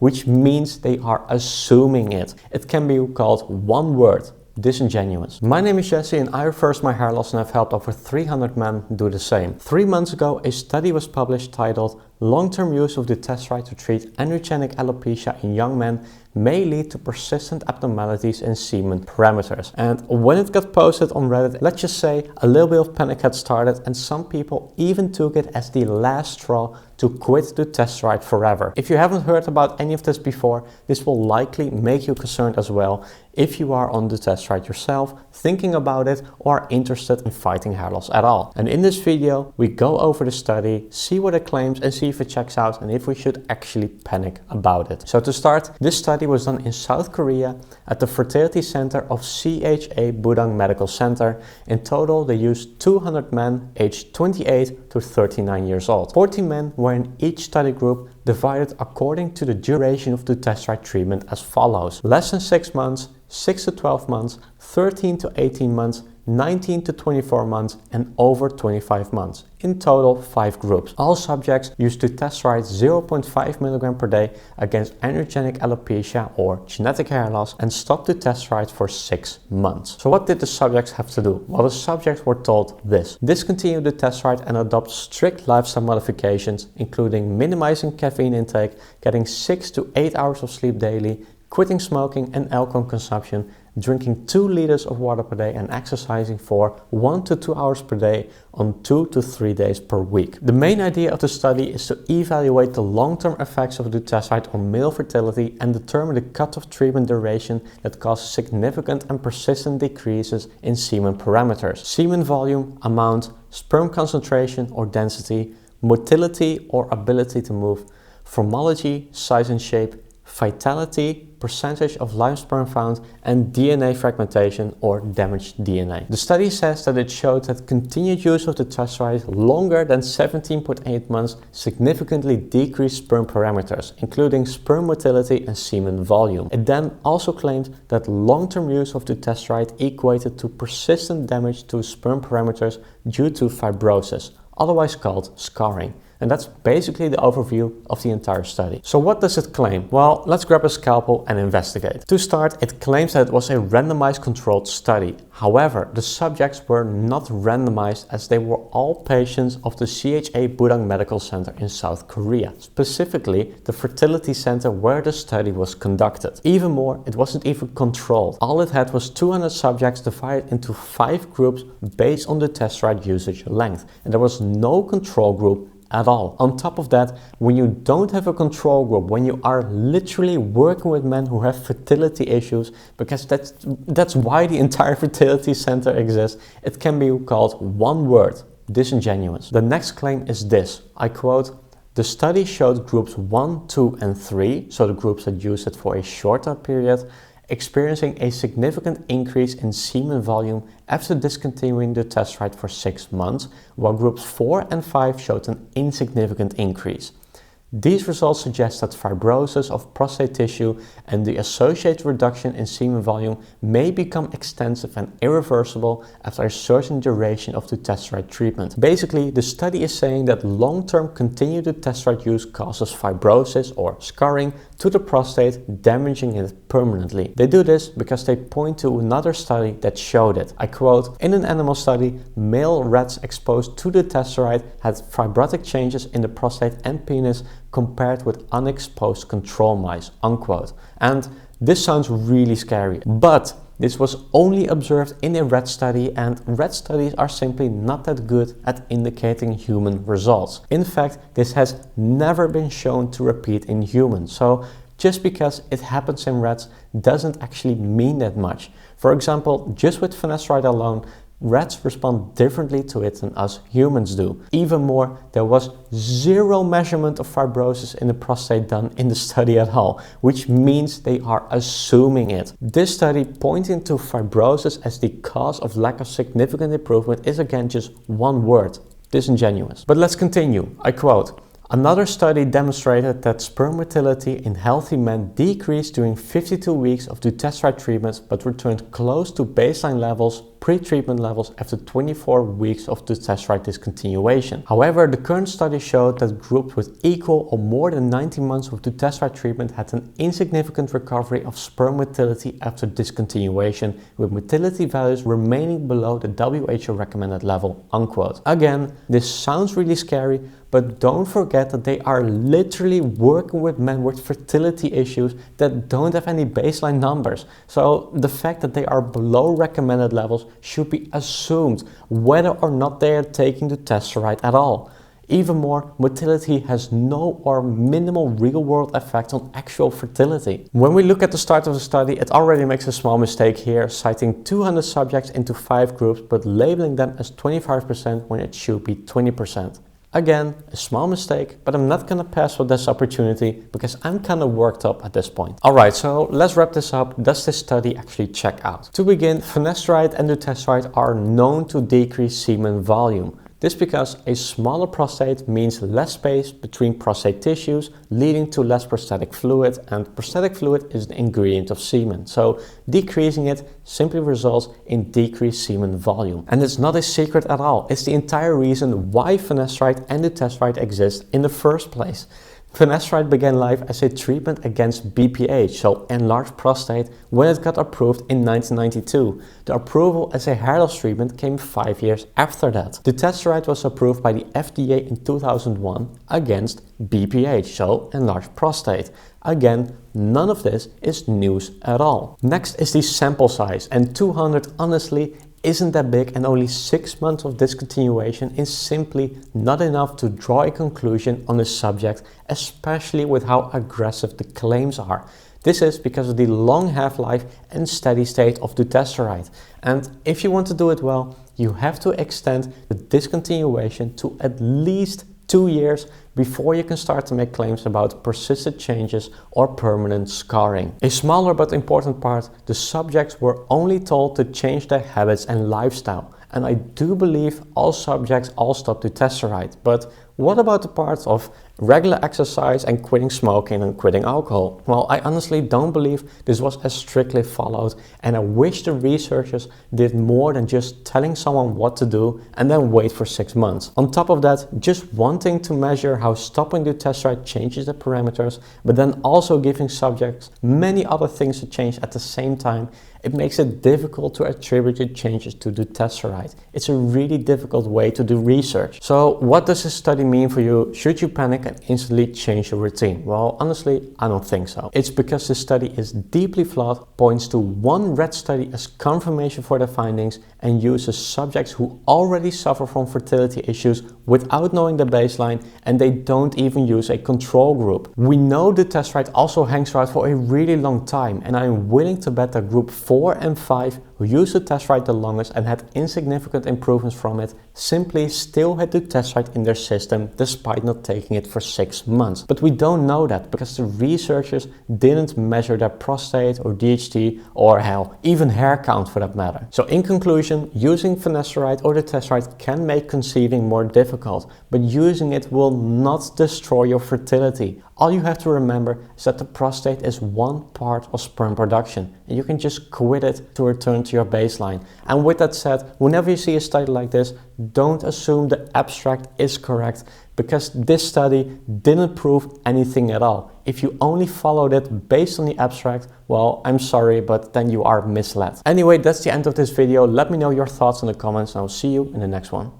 which means they are assuming it. It can be called one word: disingenuous. My name is Jesse and I reverse my hair loss and have helped over 300 men do the same. 3 months ago, a study was published titled "Long-term use of dutasteride to treat androgenic alopecia in young men may lead to persistent abnormalities in semen parameters." And when it got posted on Reddit, let's just say a little bit of panic had started and some people even took it as the last straw to quit dutasteride forever. If you haven't heard about any of this before, this will likely make you concerned as well if you are on dutasteride yourself, thinking about it, or are interested in fighting hair loss at all. And in this video, we go over the study, see what it claims and see if it checks out and if we should actually panic about it. So to start, this study was done in South Korea at the fertility center of CHA Budang Medical Center. In total, they used 200 men aged 28 to 39 years old. 40 men were in each study group, divided according to the duration of dutasteride treatment as follows: less than 6 months, 6 to 12 months, 13 to 18 months, 19 to 24 months, and over 25 months. In total, 5 groups. All subjects used dutasteride 0.5 mg per day against androgenic alopecia or genetic hair loss and stopped dutasteride for 6 months. So what did the subjects have to do? Well, the subjects were told this: discontinue dutasteride and adopt strict lifestyle modifications, including minimizing caffeine intake, getting 6 to 8 hours of sleep daily, quitting smoking and alcohol consumption, drinking 2 liters of water per day, and exercising for 1 to 2 hours per day on 2 to 3 days per week. The main idea of the study is to evaluate the long-term effects of dutasteride on male fertility and determine the cutoff treatment duration that causes significant and persistent decreases in semen parameters: semen volume, amount, sperm concentration or density, motility or ability to move, formology, size and shape, vitality, percentage of live sperm found, and DNA fragmentation or damaged DNA. The study says that it showed that continued use of dutasteride longer than 17.8 months significantly decreased sperm parameters, including sperm motility and semen volume. It then also claimed that long-term use of dutasteride equated to persistent damage to sperm parameters due to fibrosis, otherwise called scarring. And that's basically the overview of the entire study. So what does it claim? Well, let's grab a scalpel and investigate. To start, it claims that it was a randomized controlled study. However, the subjects were not randomized as they were all patients of the CHA Budang Medical Center in South Korea, specifically the fertility center where the study was conducted. Even more, it wasn't even controlled. All it had was 200 subjects divided into 5 groups based on the dutasteride usage length, and there was no control group at all. On top of that, when you don't have a control group, when you are literally working with men who have fertility issues, because that's why the entire fertility center exists, it can be called one word: disingenuous. The next claim is this, I quote: "The study showed groups 1, 2, and 3, so the groups that used it for a shorter period, experiencing a significant increase in semen volume after discontinuing the dutasteride for 6 months, while groups 4 and 5 showed an insignificant increase. These results suggest that fibrosis of prostate tissue and the associated reduction in semen volume may become extensive and irreversible after a certain duration of dutasteride treatment." Basically, the study is saying that long-term continued dutasteride use causes fibrosis or scarring to the prostate, damaging it permanently. They do this because they point to another study that showed it. I quote: "In an animal study, male rats exposed to dutasteride had fibrotic changes in the prostate and penis compared with unexposed control mice," unquote. And this sounds really scary, but this was only observed in a rat study, and rat studies are simply not that good at indicating human results. In fact, this has never been shown to repeat in humans, so just because it happens in rats doesn't actually mean that much. For example, just with finasteride alone, rats respond differently to it than us humans do. Even more, there was 0 measurement of fibrosis in the prostate done in the study at all, which means they are assuming it. This study pointing to fibrosis as the cause of lack of significant improvement is again just one word: disingenuous. But let's continue. I quote: "Another study demonstrated that sperm motility in healthy men decreased during 52 weeks of dutasteride treatments but returned close to baseline levels pre-treatment levels after 24 weeks of dutasteride discontinuation. However, the current study showed that groups with equal or more than 90 months of dutasteride treatment had an insignificant recovery of sperm motility after discontinuation, with motility values remaining below the WHO recommended level, unquote. Again, this sounds really scary, but don't forget that they are literally working with men with fertility issues that don't have any baseline numbers. So the fact that they are below recommended levels should be assumed, whether or not they are taking dutasteride at all. Even more, motility has no or minimal real-world effect on actual fertility. When we look at the start of the study, it already makes a small mistake here, citing 200 subjects into 5 groups, but labeling them as 25% when it should be 20%. Again, a small mistake, but I'm not gonna pass for this opportunity because I'm kind of worked up at this point. Alright, so let's wrap this up. Does this study actually check out? To begin, finasteride and dutasteride are known to decrease semen volume. This because a smaller prostate means less space between prostate tissues, leading to less prostatic fluid, and prostatic fluid is an ingredient of semen. So decreasing it simply results in decreased semen volume. And it's not a secret at all. It's the entire reason why finasteride and dutasteride exist in the first place. Finasteride began life as a treatment against BPH, so enlarged prostate, when it got approved in 1992. The approval as a hair loss treatment came 5 years after that. Dutasteride was approved by the FDA in 2001 against BPH, so enlarged prostate. Again, none of this is news at all. Next is the sample size, and 200 honestly isn't that big, and only 6 months of discontinuation is simply not enough to draw a conclusion on the subject, especially with how aggressive the claims are. This is because of the long half-life and steady state of dutasteride. And if you want to do it well, you have to extend the discontinuation to at least 2 years before you can start to make claims about persistent changes or permanent scarring. A smaller but important part, the subjects were only told to change their habits and lifestyle. And I do believe all subjects all stopped dutasteride. But what about the parts of regular exercise and quitting smoking and quitting alcohol? Well, I honestly don't believe this was as strictly followed, and I wish the researchers did more than just telling someone what to do and then wait for 6 months. On top of that, just wanting to measure how stopping dutasteride changes the parameters, but then also giving subjects many other things to change at the same time, it makes it difficult to attribute the changes to dutasteride. It's a really difficult way to do research. So what does this study mean for you? Should you panic and instantly change your routine? Well, honestly, I don't think so. It's because this study is deeply flawed, points to one red study as confirmation for their findings, and uses subjects who already suffer from fertility issues without knowing the baseline, and they don't even use a control group. We know dutasteride also hangs around for a really long time, and I'm willing to bet that group 4 and 5, who used dutasteride the longest and had insignificant improvements from it, simply still had dutasteride in their system despite not taking it for 6 months. But we don't know that because the researchers didn't measure their prostate or DHT, or hell, even hair count for that matter. So in conclusion, using finasteride or dutasteride can make conceiving more difficult, but using it will not destroy your fertility. All you have to remember is that the prostate is one part of sperm production, and you can just quit it to return to your baseline. And with that said, whenever you see a study like this, don't assume the abstract is correct, because this study didn't prove anything at all. If you only followed it based on the abstract, well, I'm sorry, but then you are misled. Anyway, that's the end of this video. Let me know your thoughts in the comments, and I'll see you in the next one.